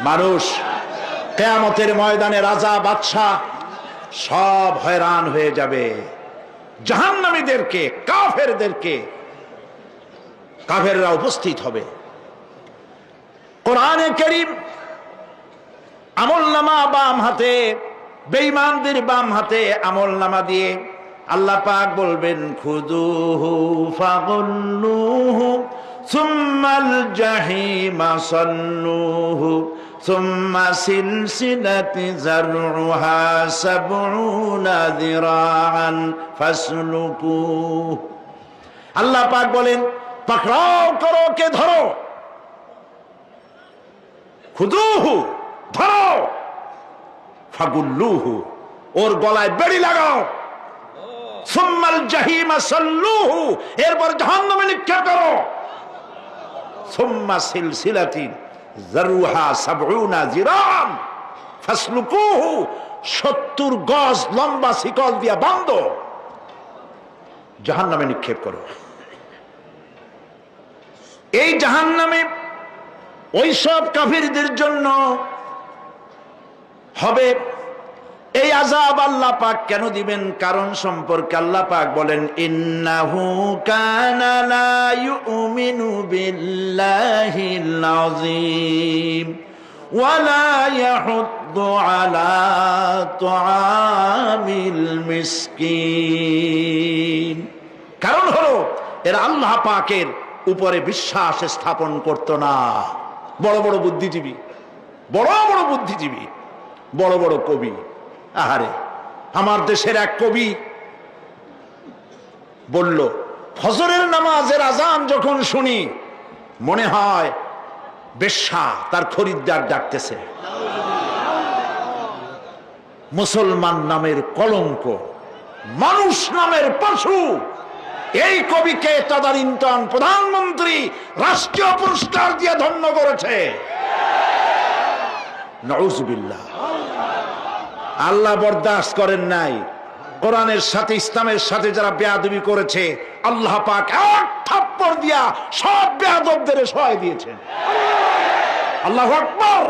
মানুষ কিয়ামতের ময়দানে রাজা বাদশা সব হয়রান হয়ে যাবে। জাহান্নামীদেরকে, কাফেরদেরকে, কাফেররা উপস্থিত হবে। কোরআনে কারীম আমলনামা বাম হাতে, বেঈমানদের বাম হাতে আমলনামা দিয়ে আল্লাহ পাক বলবেন খুযুহু ফাগুল্লুহু সুম্মাল জাহিমা সাল্লুহু সুম্মা সিলসিলাতি যারউহা সাবউনা যিরাআন ফাসলুকুহু। আল্লাহ পাক বলেন পাকড়াও করো, কে ধরো, খুযুহু ধরো, ফাগুল্লুহু ওর গলায় বেড়ি লাগাও, সুম্মাল জাহিমা সাল্লুহু এরপর জাহান্নামে নিক্ষেপ করো, সুম্মা সিলসিলাতি যারউহা সাবউনা যিরাআন ফাসলুকুহু 70 গজ লম্বা শিকল দিয়া বাঁধো, জাহান্নামে নিক্ষেপ করো। এই জাহান্নামে ওই সব কাফিরদের জন্য হবে। এই আযাব আল্লাহ পাক কেন দিবেন কারণ সম্পর্কে আল্লাহ পাক বলেন ইন্নাহু কানা লা ইউমিনু বিল্লাহিল আযীম ওয়া লা ইয়াহুদ্দু আলা তুআমিল মিসকিন। কারণ হলো এরা আল্লাহ পাকের উপরে বিশ্বাস স্থাপন করত না। বড় বড় বুদ্ধিজীবী, বড় বড় বুদ্ধিজীবী, বড় বড় কবি। আহারে, আমার দেশের এক কবি বলল ফজরের নামাজের আজান যখন শুনি মনে হয় বেশ্যা তার খরিদ্দার ডাকতেছে। মুসলমান নামের কলঙ্ক, মানুষ নামের পশু। এই কবিকে তদানীন্তন প্রধানমন্ত্রী রাষ্ট্রীয় পুরস্কার দিয়ে ধন্য করেছে। নাউজুবিল্লাহ। আল্লাহ বরদাস্ত করেন নাই। কোরআনের সাথে ইসলামের সাথে যারা বেয়াদবি করেছে আল্লাহ পাক এক থাপ্পড় দিয়া সব বেয়াদবদের সহায় দিয়েছেন। আল্লাহু আকবার।